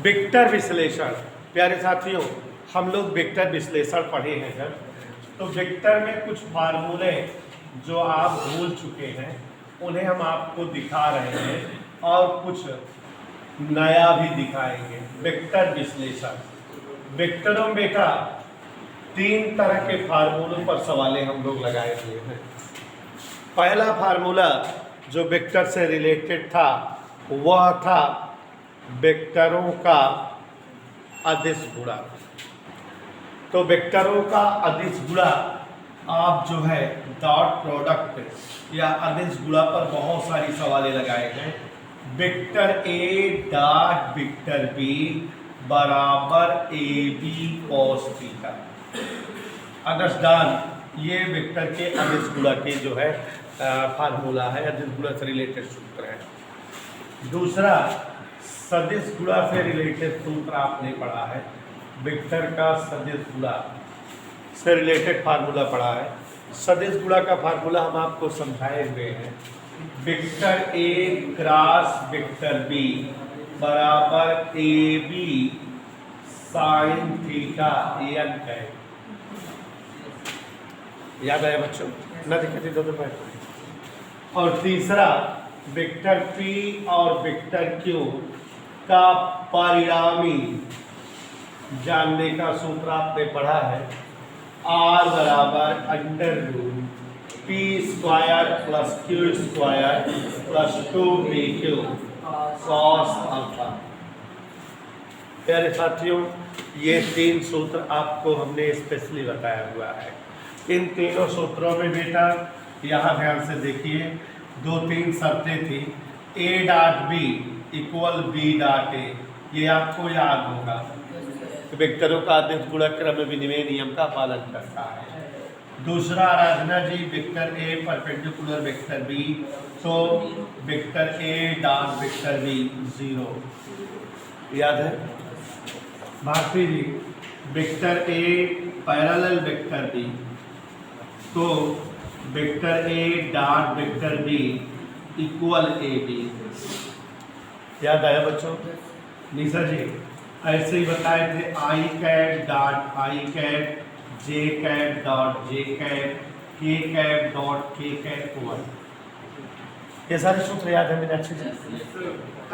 Vector विश्लेषण। प्यारे साथियों, हम लोग वेक्टर विश्लेषण पढ़े हैं जब, तो वेक्टर में कुछ फार्मूले जो आप भूल चुके हैं उन्हें हम आपको दिखा रहे हैं और कुछ नया भी दिखाएंगे। वेक्टर विश्लेषण, वेक्टरों में बेटा 3 तरह के फार्मूलों पर सवाले हम लोग लगाए हुए हैं। पहला फार्मूला जो वेक्टर से रिलेटेड था वह था वेक्टरों का अदिश गुणा। तो वेक्टरों का अदिश गुणा आप जो है डॉट प्रोडक्ट या अदिश गुणा पर बहुत सारी सवालें लगाए हैं। Vector A dot vector B बराबर A B cos theta. Understand, ये वेक्टर के अदिश गुणा के जो है फार्मूला है, अदिश गुणा से रिलेटेड सूत्र है। दूसरा सदिश गुणा से रिलेटेड सूत्र आपने पढ़ा है, वेक्टर का सदिश गुणा से रिलेटेड फार्मूला पढ़ा है। सदिश गुणा का फार्मूला हम आपको समझाए हुए हैं। Vector A cross vector B बराबर A B sine theta N है। याद आया बच्चों? ना दिक्कत दो बैठ। और तीसरा वेक्टर पी और वेक्टर क्यू का परिणामी जानने का सूत्र आपने पढ़ा है। आर बराबर under root P square plus Q square plus 2bq cos alpha. प्यारे साथियों, ये 3 सूत्र आपको हमने स्पेशली बताया हुआ है। इन तीनों सूत्रों में बेटा यहाँ ध्यान से देखिए, 2-3 शर्तें थी। A dot B equal B dot A, ये आपको याद होगा। वेक्टरों का अदिश गुणा क्रम विनिमय नियम का पालन करता है। दूसरा Aradhana ji, vector A perpendicular vector B, तो vector A dot vector B 0, याद है। Bharti ji, vector A parallel vector B, तो vector A dot vector B equal A B. याद आया बच्चों? निशा जी ऐसे ही बताए थे, I cap dot I cap, J cap dot J cap, K cap dot K cap 1। ये सारे सूत्र याद है मेरे अच्छे से?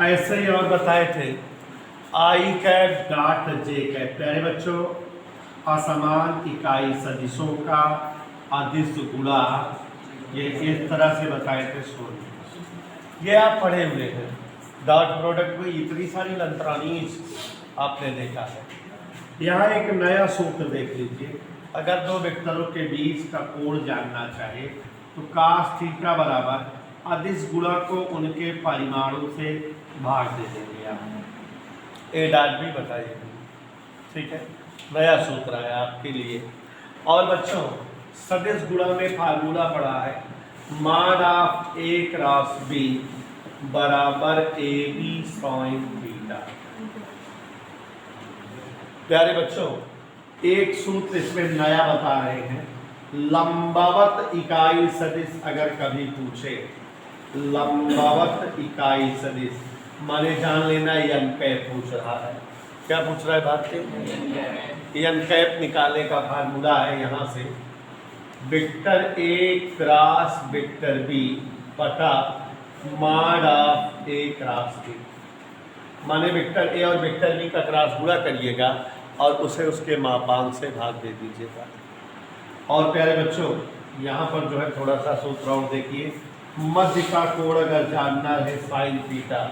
ऐसे ही और बताए थे, I cap dot J cat. प्यारे बच्चों, असमान इकाई सदिशों का अदिश गुणा, ये इस तरह से बताए थे सूत्र। ये आप पढ़े हुए हैं। डॉट प्रोडक्ट में इतनी सारी लंतरानीज आपने देखा है। यहाँ एक नया सूत्र देख लीजिए। अगर 2 वेक्टरों के बीच का कोण जानना चाहे तो कास थीटा बराबर अदिश गुणा को उनके परिमाणों से भाग दे देंगे आप। ए डॉट भी बताइए, ठीक है। नया सूत्र है आपके लिए। और बच्चों, सदिश गुणा में फार्मूला पढ़ा है, mod of A cross B बराबर ए बी साइन थीटा। प्यारे बच्चों, एक सूत्र इसमें नया बता रहे हैं। लंबवत इकाई सदिश अगर कभी पूछे, लंबवत इकाई सदिश माने जान लेना एन कैप पूछ रहा है। क्या पूछ रहा है भारतीय? एन कैप निकालने का फार्मूला है यहाँ से, vector A cross vector B बटा mod of A cross B. माने वेक्टर ए और वेक्टर बी का क्रॉस गुणा करिएगा और उसे उसके मापांक से भाग दे दीजिएगा। और प्यारे बच्चों, यहाँ पर जो है थोड़ा सा सूत्र और देखिए। मध्य का कोण अगर जानना है साइन थीटा,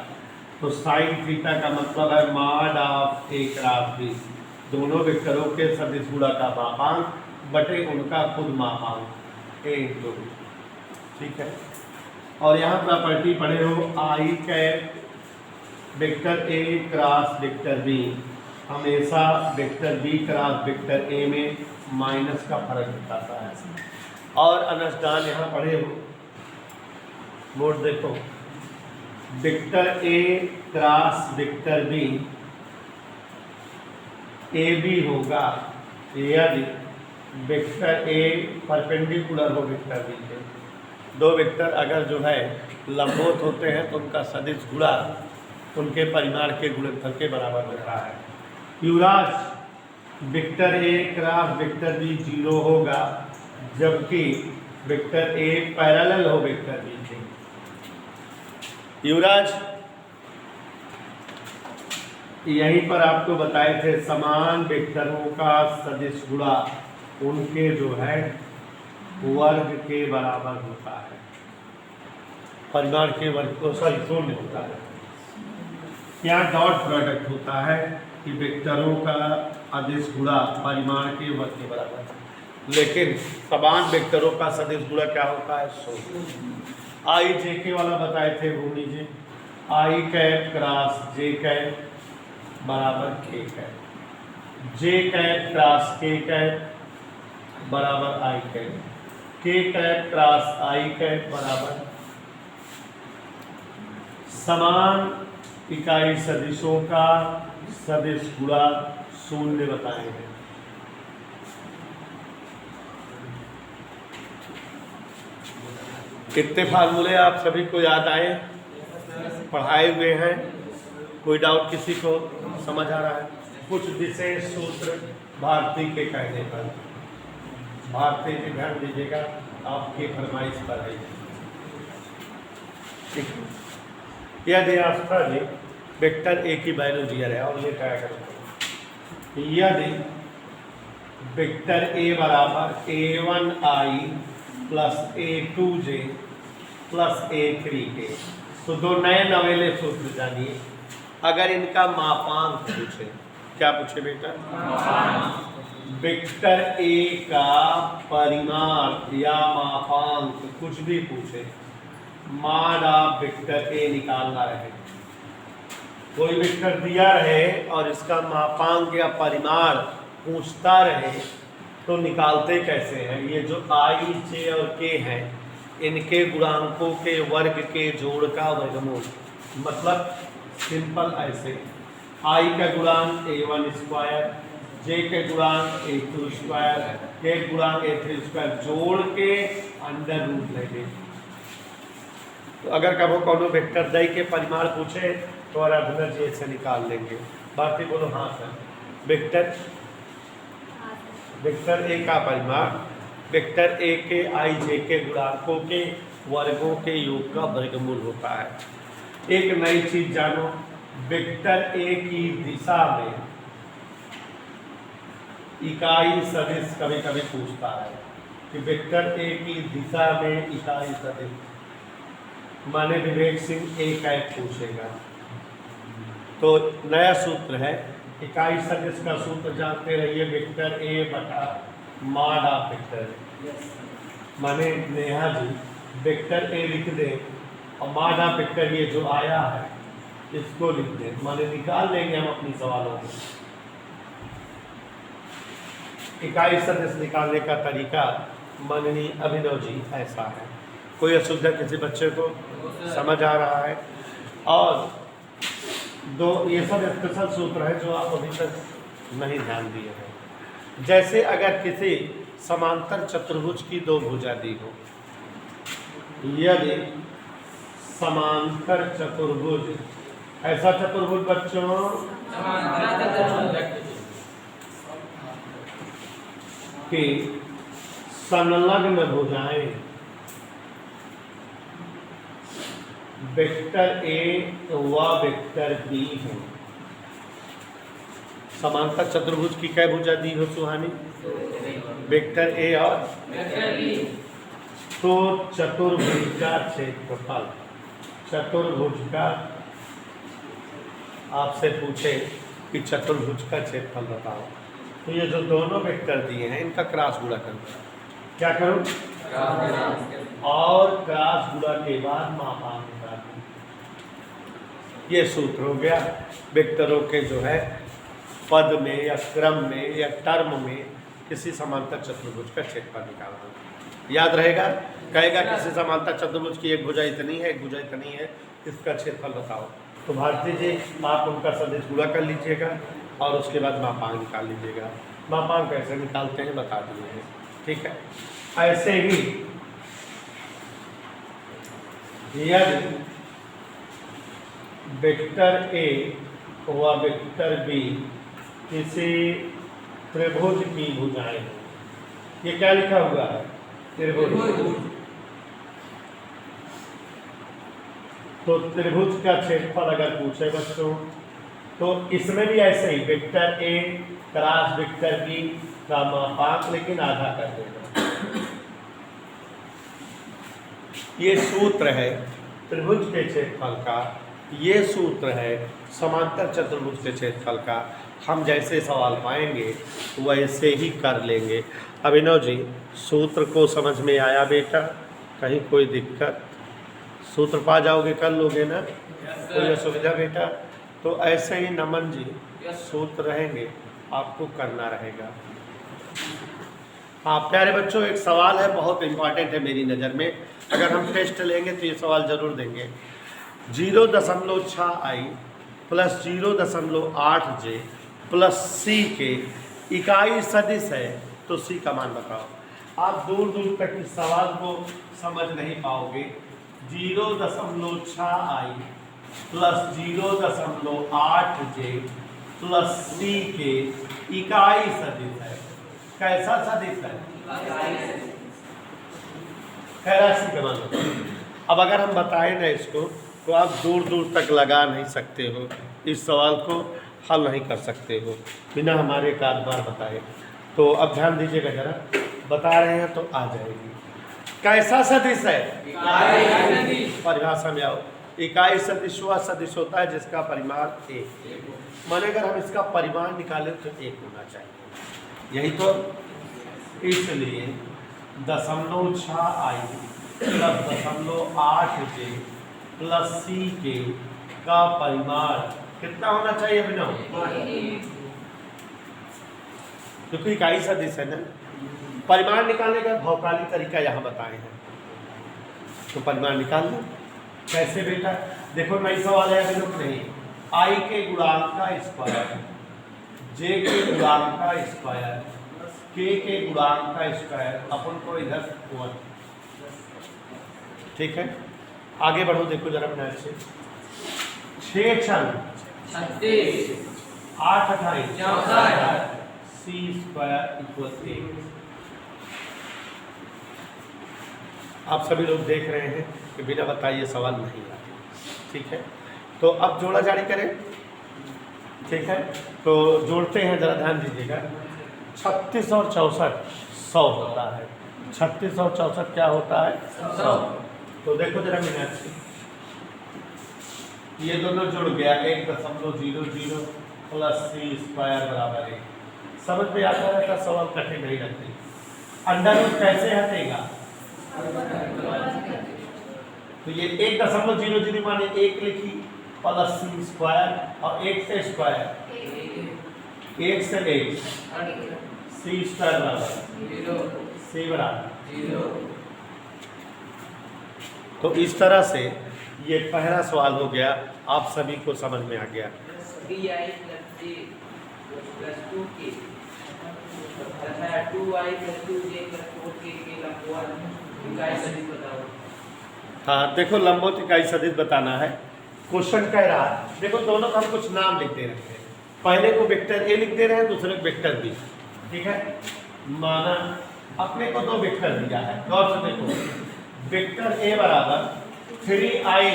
तो साइन थीटा का मतलब है mod of A cross B, दोनों वेक्टरों के सदिश गुणा का मापांक बटे उनका खुद मापांक ए इंटू बी, ठीक है। और यहाँ प्रॉपर्टी पढ़े हो, I cap vector A cross vector B हमेशा vector B cross vector A में माइनस का फर्क दिखाता है। और अनुष्ठान यहाँ पढ़े हो, बोर्ड देखो, vector A cross vector B A B होगा यदि वेक्टर ए परपेंडिकुलर हो वेक्टर बी के। 2 वेक्टर अगर जो है लंबवत होते हैं तो उनका सदिश गुणा उनके परिमाण के गुणनफल के बराबर होता है। Yuvraj, vector A cross vector B 0 होगा, जबकि वेक्टर ए पैरेलल हो वेक्टर बी के। युवराज, यहीं पर आपको बताए थे समान वेक्टरों का सदिश गुणा उनके जो है वर्ग के बराबर होता है, परिमाण के वर्ग को शून्य होता है। यहाँ डॉट प्रोडक्ट होता है कि वेक्टरों का अदिश गुणा परिमाण के वर्ग के बराबर है, लेकिन समान वेक्टरों का सदिश गुणा क्या होता है? शून्य। आई जे के वाला बताए थे, वो लीजिए, आई कैप क्रॉस जे कैप बराबर के कैप, जे कैप क्रॉस के कैप बराबर आई कैप, के कैप क्रॉस आई कैप बराबर समान इकाई सदिशों का सदिश गुणा शून्य बताए हैं। कितने फार्मूले आप सभी को याद आए, पढ़ाए हुए हैं? कोई डाउट किसी को समझ आ रहा है? कुछ विशेष सूत्र भारती के कहने पर, भारती जी ध्यान दीजिएगा, आपकी फरमाइश पर है। ठीक है, यदि आस्था जी वेक्टर ए की वैल्यू दिया है और ये क्या करें, यदि वेक्टर ए बराबर a1i plus a2j plus a3k, तो दो नए नवेले सूत्र जानिए। अगर इनका मापांक पूछे, क्या पूछे बेटा? वेक्टर ए का परिमाण या मापांक कुछ भी पूछे, मान आप वेक्टर ए निकालना रहे, कोई वेक्टर दिया रहे और इसका मापांक या परिमाण पूछता रहे, तो निकालते कैसे हैं? ये जो आई जे और के हैं, इनके गुणांकों के वर्ग के जोड़ का वर्गमूल, मतलब सिंपल ऐसे, आई का गुणांक a1 स्क्वायर, जे के गुणांक a2 स्क्वायर, के गुणांक a3 स्क्वायर जोड़ के अंडर रूट लेंगे। तो अगर कभी कोनो वेक्टर दई के परिमाण पूछे तो आराधना जी से निकाल लेंगे। बाकी बोलो हाँ सर। वेक्टर ए का परिमाण वेक्टर ए के आई जे के गुणांकों के वर्गों के योग का वर्गमूल होता है। एक नई चीज जानो, वेक्टर ए की दिशा में इकाई सदिश कभी कभी पूछता है कि वेक्टर ए की दिशा में इकाई सदिश, माने विवेक सिंह ए कैप पूछेगा, तो नया सूत्र है इकाई सदिश का सूत्र जानते रहिए, वेक्टर ए बटा माड ऑफ वेक्टर ए। माने नेहा जी वेक्टर ए लिख दें और माड ऑफ वेक्टर ये जो आया है इसको लिख दें, माने निकाल लेंगे हम अपनी सवालों में। इकाई सदिश निकालने का तरीका माननीय अभिनव जी ऐसा है। कोई असुविधा किसी बच्चे को समझ आ रहा है? और दो ये सब स्पेशल सूत्र है जो आप अभी तक नहीं ध्यान दिए हैं। जैसे अगर किसी समांतर चतुर्भुज की दो भुजा दी हो, यदि समांतर चतुर्भुज, ऐसा चतुर्भुज बच्चों कि संलग्न भुजाएं वेक्टर ए व वेक्टर बी है। समांतर चतुर्भुज की कै भुजा दी हो सुहानी? वेक्टर ए और तो चतुर्भुज का क्षेत्रफल, चतुर्भुज का आपसे पूछे कि चतुर्भुज का क्षेत्रफल बताओ, तो ये जो दोनों वेक्टर दिए हैं इनका क्रॉस गुणा करना। क्या करूं? और क्रॉस गुणा के बाद मापांक निकालना। ये सूत्र हो गया वेक्टरों के जो है पद में या क्रम में या टर्म में किसी समांतर चतुर्भुज का क्षेत्रफल निकालना। याद रहेगा, कहेगा किसी समांतर चतुर्भुज की एक भुजा इतनी है, एक भुजा इतनी है, इसका क्षेत्रफल बताओ। तो भारती जी आप उनका सदिश गुणा कर लीजिएगा और उसके बाद मापांक निकाल लीजिएगा। मापांक कैसे निकालते हैं बता दीजिए, ठीक है? ऐसे ही यदि वेक्टर ए व वेक्टर बी किसी त्रिभुज की भुजाएं। ये क्या लिखा हुआ है? त्रिभुज। तो त्रिभुज का क्षेत्रफल अगर पूछे बच्चों तो इसमें भी ऐसे ही vector A cross vector B का मापांक लेकिन आधा कर देगा। ये सूत्र है त्रिभुज के क्षेत्रफल का, ये सूत्र है समांतर चतुर्भुज के क्षेत्रफल का। हम जैसे सवाल पाएंगे वैसे ही कर लेंगे। अभिनव जी, सूत्र को समझ में आया बेटा? कहीं कोई दिक्कत? सूत्र पा जाओगे, कर लोगे ना? कोई असुविधा बेटा? तो ऐसे ही नमन जी सूत्र रहेंगे, आपको करना रहेगा। हाँ प्यारे बच्चों, एक सवाल है बहुत इम्पॉर्टेंट है मेरी नज़र में। अगर हम टेस्ट लेंगे तो ये सवाल जरूर देंगे। 0.6i plus 0.8j plus c के इकाई सदिश है तो c का मान बताओ। आप दूर दूर तक इस सवाल को समझ नहीं पाओगे। 0.6i plus 0.8j plus c के इकाई सदिश है। कैसा सदिश है? राशि का मान। अब अगर हम बताएं ना इसको तो आप दूर दूर तक लगा नहीं सकते हो, इस सवाल को हल नहीं कर सकते हो बिना हमारे एक आध बार बताए। तो अब ध्यान दीजिएगा जरा, बता रहे हैं तो आ जाएगी। कैसा सदिश है? परिभाषा में आओ। इकाई सदिश वह सदिश होता है जिसका परिमाण एक। माने अगर हम इसका परिमाण निकालें तो एक होना चाहिए, यही तो। इसलिए 0.6i plus 0.8j plus c के का परिमाण कितना होना चाहिए अभिनव? क्योंकि इकाई सदिश है ना। परिमाण निकालने का भौकाली तरीका यहाँ बताए हैं, तो परिमाण निकाल लो। कैसे बेटा? देखो नई सवाल है अभिनव नहीं। i के गुणांक का स्क्वायर, j के गुणांक का स्क्वायर, k के गुणांक का स्क्वायर अपन को इधर 1। ठीक है, आगे बढ़ो। देखो जरा अपने से 6 छंग 8 28 c स्क्वायर इक्वल 1। आप सभी लोग देख रहे हैं कि बिना बताइए सवाल नहीं आते। ठीक है, तो अब जोड़ा जारी करें। ठीक है, तो जोड़ते हैं, जरा ध्यान दीजिएगा। 36 और 64 100 होता है। 36 और 64 क्या होता है? 100। तो देखो जरा मीनाक्षी, ये दोनों जुड़ गया 1.00 प्लस c स्क्वायर बराबर 1। समझ में आता रहता, सवाल कठिन नहीं लगती। अंडर रूट कैसे हटेगा? तो ये 1.00 माने 1 लिखी प्लस c स्क्वायर और 1 से स्क्वायर 1 से 1 c स्क्वायर बराबर c बराबर 0। तो इस तरह से ये पहला सवाल हो गया, आप सभी को समझ में आ गया। हाँ देखो, लंबवत इकाई सदिश बताना है। क्वेश्चन कह रहा है, देखो दोनों का हम कुछ नाम लिखते रहते हैं। पहले को वेक्टर ए लिख दे रहे हैं, दूसरे को वेक्टर बी। ठीक है, माना अपने को 2 वेक्टर दिया है। गौर से देखो, वेक्टर ए बराबर 3i,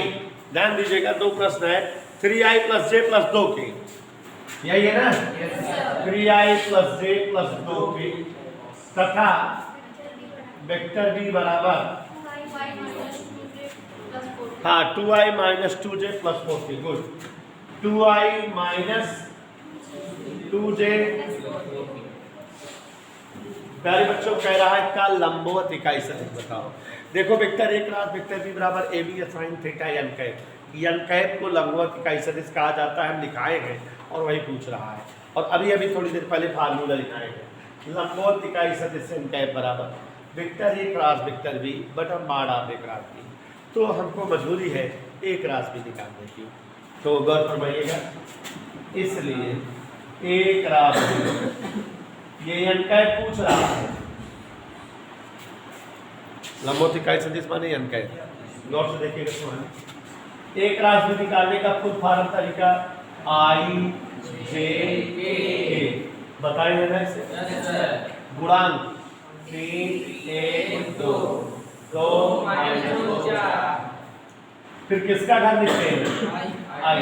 ध्यान दीजिएगा 2 प्रश्न है। 3i प्लस j प्लस 2 के, यही है ना? 3i प्लस j प्लस 2 के, तथा वेक्टर बी बराबर 2i minus 2j plus 4k। Good, 2i minus 2j। प्यारे बच्चों, कह रहा है का लंबवत इकाई सदिश बताओ। देखो vector A cross vector B बराबर A B sine theta N cap. N cap को लंबवत इकाई सदिश कहा जाता है, हम लिखाए हैं और वही पूछ रहा है। और अभी थोड़ी देर पहले फार्मूला लिखाए हैं। लंबवत इकाई सदिश एन कैप बराबर vector A cross vector B बटा mod of A cross B. तो हमको मजबूरी है ए क्रॉस बी निकालने की, तो गौर फरमाइएगा। इसलिए ए क्रॉस बी, ये एन कैप पूछ रहा है। लंबवत इकाई सदिश माने एन कैप। गौर से देखिएगा। एक राशि निकालने का फुल फॉर्म तरीका आई जे के बताइए ना इसे। गुणांक 3 1 2 2 -2 4। फिर किसका घर लिखते हैं? आई।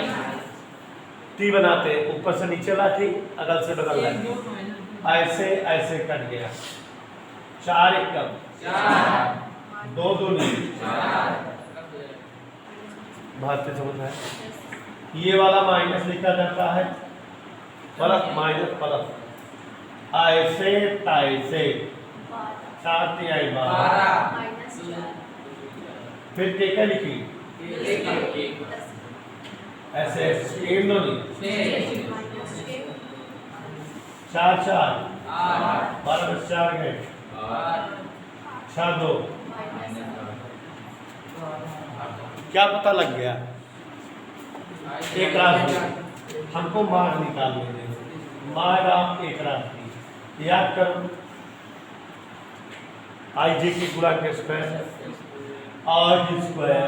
टी बनाते हैं, ऊपर से नीचे ला टी, अगल से बगल ला, ऐसे ऐसे कट गया। 4 एकम 2 दूनी। भारतीय समझ है। ये वाला माइनस लिखा जाता है, प्लस माइनस प्लस, ऐसे तैसे 4 3 12। फिर क्या लिखी? ऐसे 3 दूनी 4 4 12 में 4 गए 6 2। क्या पता लग गया? एक राशि हमको मार निकालने देंगे। मार आप एक राशि याद करो, आई जे की गुणा के square 8 square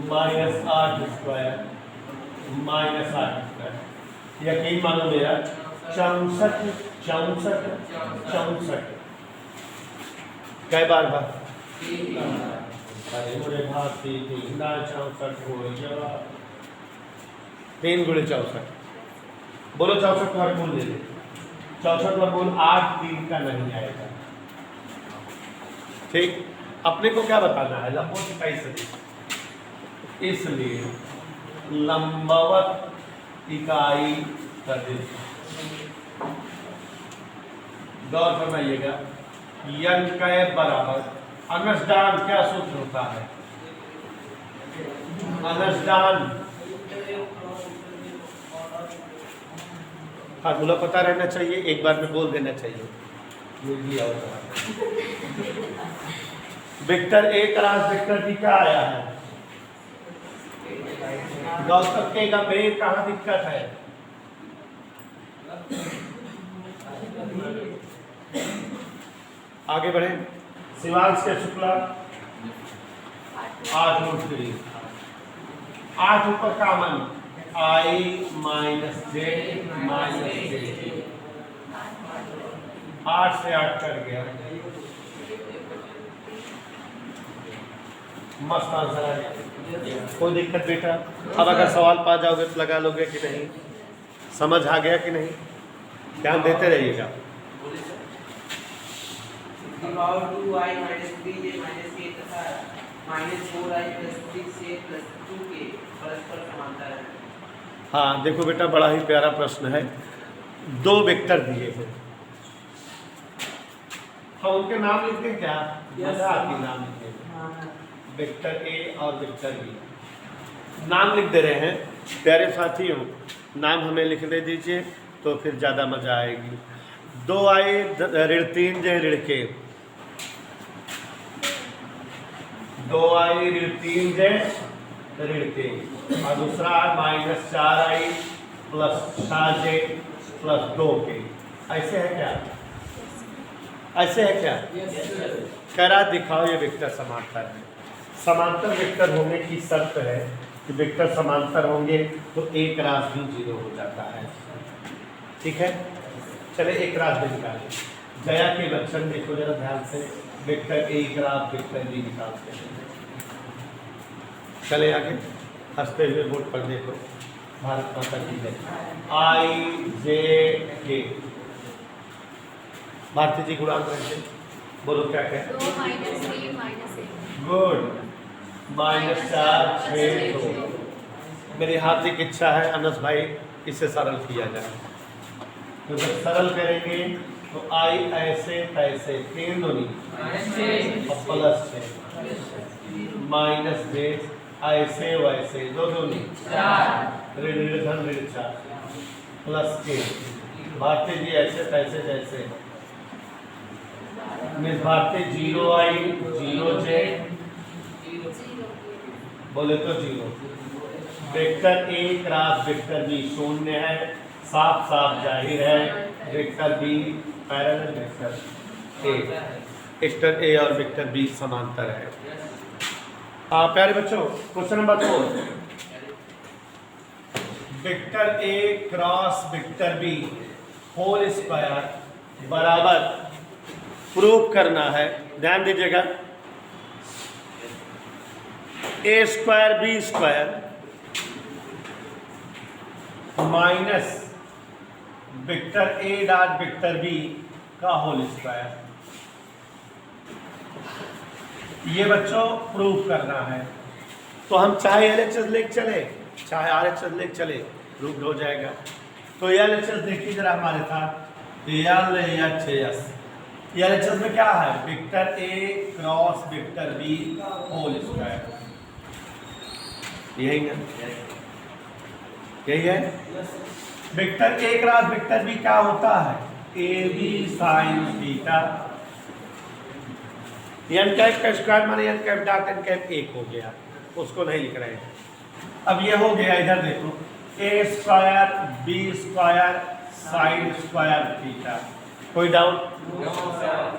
minus 8 square minus 8 square. यकीन मानो मेरा 64 64 64 कई बार बार अरे मोरे भात 64 हो जावा 3 गुणे 64। बोलो 64 वर्गमूल ले ले। 64 वर्गमूल 8 3 का नहीं आएगा। ठीक, अपने को क्या बताना है? लंबवत इकाई सदिश, इसलिए लंबवत इकाई सदिश गौर फरमाइएगा। यन के बराबर अनुसदान क्या सूत्र होता है? अनुसदान फार्मूला पता रहना चाहिए, एक बार में बोल देना चाहिए। Vector A cross vector B क्या आया है? गौतम के गंभीर कहाँ दिक्कत है? आगे बढ़े। शिवांश के शुक्ला 8√3 8 ऊपर कॉमन आई माइनस जे माइनस जे 8 से 8 कर गया। मस्त आंसर आ गया, कोई दिक्कत बेटा? अब अगर सवाल पा जाओगे तो लगा लोगे कि नहीं? समझ आ गया कि नहीं? ध्यान देते रहिएगा। हाँ देखो बेटा, बड़ा ही प्यारा प्रश्न है। 2 वेक्टर दिए हैं, हम उनके नाम लिखते हैं क्या? आपके नाम लिखते हैं, वेक्टर ए और वेक्टर बी। नाम लिख दे रहे हैं प्यारे साथियों, नाम हमें लिखने दीजिए तो फिर ज़्यादा मजा आएगी। 2i-3 जे ऋण के 2i-3 जे ऋण के, और दूसरा -4i + 6j + 2 के। ऐसे है क्या? ऐसे है क्या? करा दिखाओ ये वेक्टर समांतर है। समांतर वेक्टर होने की शर्त है कि वेक्टर समांतर होंगे तो एक राशि भी 0 हो जाता है। ठीक है, चले एक राशि निकालें। जया के लक्षण देखो जरा ध्यान से। Vector A graph vector B निकालते हैं। चले आगे, हंसते हुए बोर्ड पर देखो। भारत माता की जय। आई जे के भारती जी गुणांक रखते, बोलो क्या क्या? 2 - 3 - 1 गुड। -4 6 2। मेरी हार्दिक इच्छा है अनस भाई इसे सरल किया जाए। तो जब सरल करेंगे तो आई ऐसे तैसे 3 दूनी प्लस 6 -j ऐसे वैसे 2 दूनी 4 ऋण धन ऋण 4 प्लस के। भारती जी ऐसे तैसे जैसे मिस भारती 0i 0j बोले तो 0। Vector A cross vector B शून्य है, साफ साफ जाहिर है। Vector B parallel vector A, vector A और वेक्टर बी समांतर है। हाँ प्यारे बच्चों, question number 4, vector A cross vector B whole square बराबर प्रूव करना है। ध्यान दीजिएगा, A square B square minus vector A dot vector B का होल स्क्वायर, ये बच्चों प्रूव करना है। तो हम चाहे एलएचएस लेके चले चाहे आरएचएस लेके चले, प्रूव हो जाएगा। तो एलएचएस देखिए जरा हमारे साथ, एलएचएस में क्या है, vector A cross vector B whole square, यही है, यही है। Vector A cross vector B क्या होता है, A B sine theta, N cap का स्क्वायर माने N cap dot N cap एक हो गया, उसको नहीं लिख रहे हैं। अब ये हो गया, इधर देखो, A square B square sine square theta. कोई डाउट?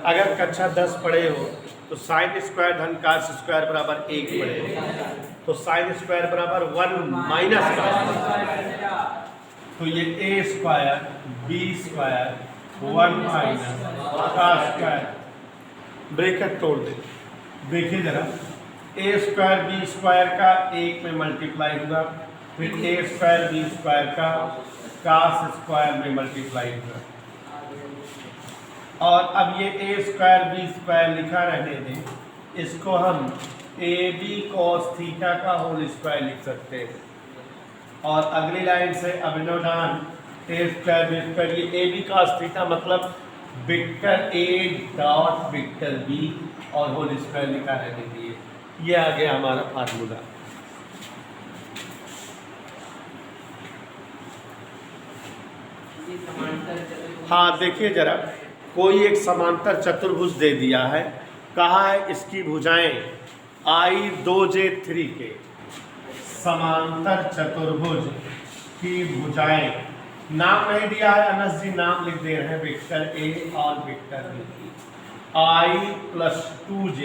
अगर कक्षा 10 पढ़े हो तो साइन स्क्वायर धन cos स्क्वायर बराबर 1 पढ़े, तो साइन स्क्वायर बराबर 1 माइनस का, तो ये ए स्क्वायर बी स्क्वायर 1 माइनस का स्क्वायर, ब्रैकेट तोड़ दे। देखिए जरा, ए स्क्वायर बी स्क्वायर का 1 में मल्टीप्लाई हुआ, फिर ए स्क्वायर बी स्क्वायर का cos स्क्वायर में मल्टीप्लाई हुआ, और अब ये ए स्क्वायर बी स्क्वायर लिखा रहने दें, इसको हम ए बी कॉस थीटा का होल स्क्वायर लिख सकते हैं। और अगली लाइन से अभिनवडान ए स्क्वायर बी स्क्वायर, ये ए बी कॉस थीटा मतलब vector A dot vector B और होल स्क्वायर लिखा रहने दिए, ये आ गया हमारा फार्मूला। हाँ देखिए जरा, कोई एक समांतर चतुर्भुज दे दिया है, कहा है इसकी भुजाएं I2J3 के समांतर चतुर्भुज की भुजाएं, नाम नहीं दिया है, अनस जी नाम लिख दे रहे हैं, वेक्टर ए और वेक्टर बी की I प्लस 2J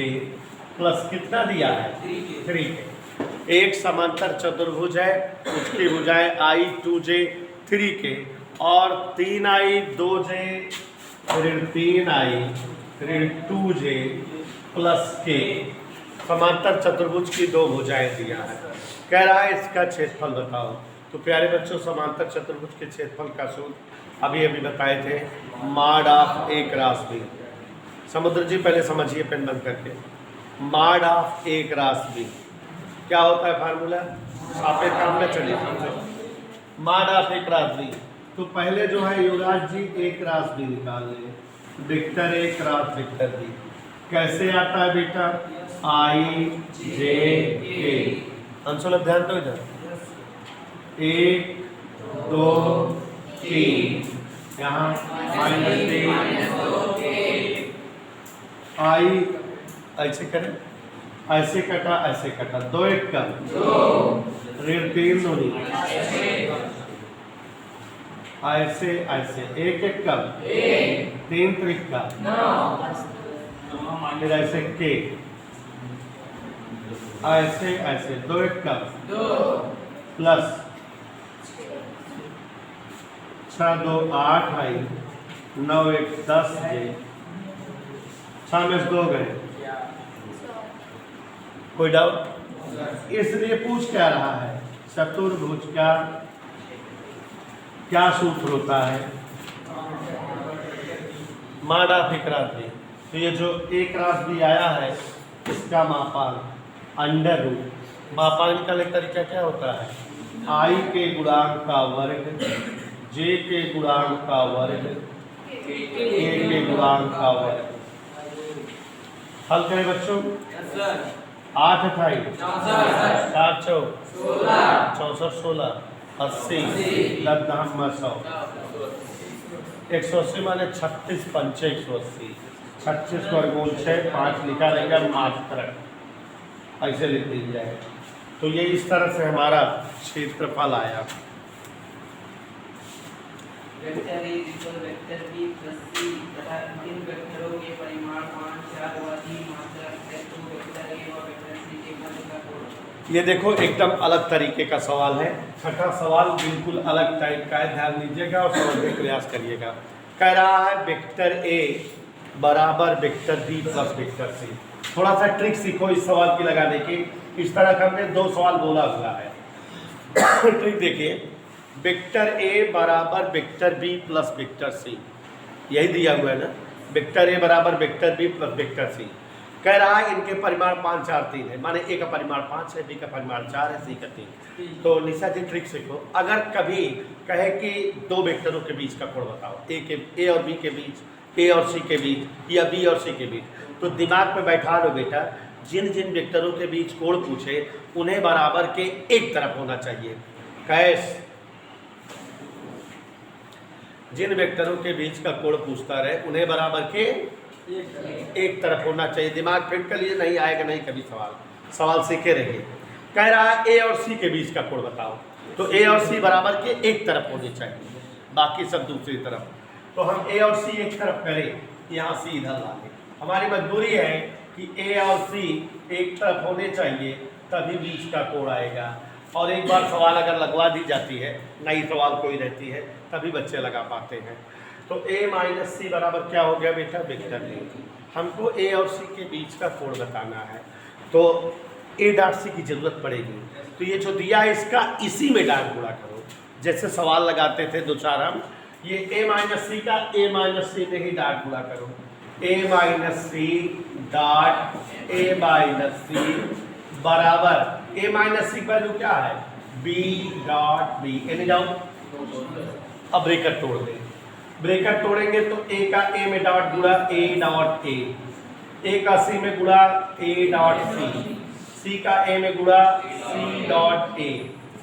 प्लस कितना दिया है 3 के। एक समांतर चतुर्भुज है, उसकी भुजाएं I2J 3 के, और 3I 2J ऋण 3I ऋण 2J प्लस के समांतर चतुर्भुज की दो भुजाएं दिया है। कह रहा है इसका क्षेत्रफल बताओ। तो प्यारे बच्चों, समांतर चतुर्भुज के क्षेत्रफल का सूत्र अभी बताए थे, mod of A cross B. समुद्र जी पहले समझिए पेन बंद करके, mod of A cross B क्या होता है फार्मूला, आप एक काम में चलिए समझो। Mod of A cross B, तो पहले जो है युवराज जी ए क्रॉस बी निकाल लें, vector A cross vector B कैसे आता है बेटा, I-J-K। अंशुल ध्यान दो इधर, 1 2 3, यहाँ -3, I ऐसे करें, ऐसे कटा ऐसे कटा, 2 1 का 2 ऋण 3 दूनी, ऐसे ऐसे 1 1 का 3 3 का 9, फिर ऐसे के, ऐसे ऐसे 2 1 का 2 प्लस 6 2 8 आई 9 1 10 जे, 6 में 2 गए। कोई डाउट? इसलिए पूछ क्या रहा है, चतुर्भुज का क्या सूत्र होता है, mod of A cross B. तो ये जो ए क्रॉस बी आया है, इसका मापांक अंडर रूट, मापांक का तरीका क्या होता है, I के गुणांक का वर्ग, J के गुणांक का वर्ग, K के गुणांक का वर्ग। हल करें बच्चों, 8 28 7 4 64 16 80 10 100 180 माने 36 5 180, 36 वर्गमूल 6 5 लिखा रहेगा मात्र, ऐसे लिख दी जाए। तो ये इस तरह से हमारा क्षेत्रफल आया। Vector A equal vector B plus C तथा इन वेक्टरों के परिमाण 5, 4 व 3 मात्रा हेतु वेक्टर ए व वेक्टर सी के मध्य का कोण। ये देखो एकदम अलग तरीके का सवाल है। छठा सवाल बिल्कुल अलग टाइप का है, ध्यान दीजिएगा और समझने का प्रयास करिएगा। कह रहा है वेक्टर ए बराबर vector B plus vector C. थोड़ा सा ट्रिक सीखो इस सवाल की लगाने की। इस तरह का हमने 2 सवाल बोला हुआ है। ट्रिक देखिए, वेक्टर ए बराबर vector B plus vector C, यही दिया हुआ है ना। वेक्टर ए बराबर vector B plus vector C. कह रहा है इनके परिमाण 5, 4, 3 है, माने ए का परिमाण 5 है, बी का परिमाण 4 है, सी का 3। तो निशा जी ट्रिक सीखो। अगर कभी कहे कि 2 वेक्टरों के बीच का कोण बताओ, ए और बी के बीच, ए और सी के बीच या बी और सी के बीच, तो दिमाग में बैठा लो बेटा, जिन जिन वेक्टरों के बीच कोण पूछे उन्हें बराबर के एक तरफ होना चाहिए। कैस जिन वेक्टरों के बीच का कोण पूछता रहे उन्हें बराबर के एक तरफ होना चाहिए। दिमाग फिट कर लिए, नहीं आएगा नहीं कभी सवाल सीखे रहिए। कह रहा है ए और सी के बीच का कोण बताओ, तो ए और सी बराबर के एक तरफ होने चाहिए, बाकी सब दूसरी तरफ। तो हम ए और सी एक तरफ करें, यहाँ सी इधर ला लें। हमारी मजबूरी है कि ए और सी एक तरफ होने चाहिए, तभी बीच का कोण आएगा। और एक बार सवाल अगर लगवा दी जाती है, नई सवाल कोई रहती है, तभी बच्चे लगा पाते हैं। तो a माइनस सी बराबर क्या हो गया बेटा, वेक्टर ए। हमको a और c के बीच का कोण बताना है, तो a डॉट सी की जरूरत पड़ेगी। तो ये जो दिया है इसका इसी में डॉट गुणा करो, जैसे सवाल लगाते थे 2-4 हम। ये a माइनस सी का a माइनस सी में ही डॉट गुणा करो। a minus C dot a minus C बराबर a माइनस सी वैल्यू क्या है, b डॉट b। यानी जाओ अब ब्रेकेट तोड़ दें। ब्रेकेट तोड़ेंगे तो a का a में डॉट गुणा a डॉट a का c में गुणा a डॉट c का a में गुणा c डॉट a,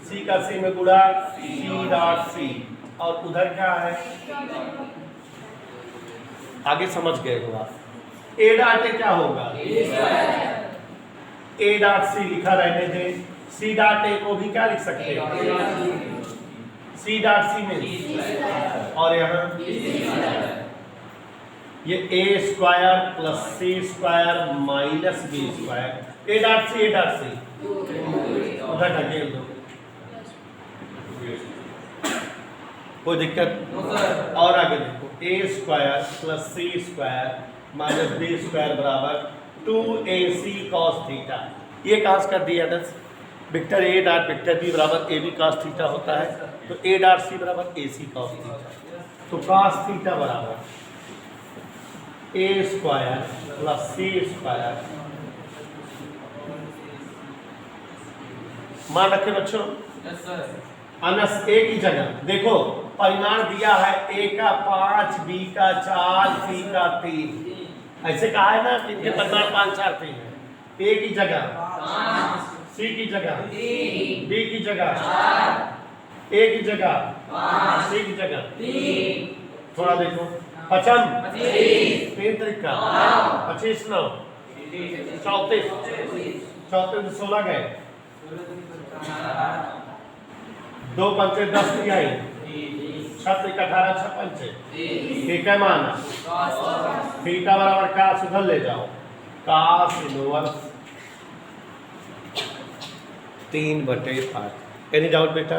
c का c में गुणा c डॉट c। और उधर क्या है, आगे समझ गए हो आप। a डॉट a क्या होगा, a डॉट c लिखा रहने दें। c डॉट a को भी क्या लिख सकते हैं, c डॉट c में, और यहाँ ये a square plus c square minus b square. a dot c उधर ढकेल दो, कोई दिक्कत। और आगे देखो, a square plus c square minus b square बराबर 2ac cos थीटा। ये कास कर दिया दस। Vector a dot vector b बराबर ab cos थीटा होता है, तो a डॉट c बराबर ac cos थीटा। तो cos थीटा बराबर a square plus c square, मान रखे बच्चों, अनस a की जगह देखो परिमाण दिया है, a का 5, b का 4, c का 3। ऐसे कहा है ना, इनके परिमाण 5, 4, 3 है। a की जगह 5, c की जगह 3, b की जगह 4, a की जगह 5, c की जगह 3। थोड़ा देखो, 55 3 तरीका 25 9 34 34 16 गए, 2 पंचे 10 तिहाई, 6 18 6 पंचे। ठीक है, माना थीटा बराबर का उधर ले जाओ, कास इनवर्स 3/5। एनी डाउट बेटा?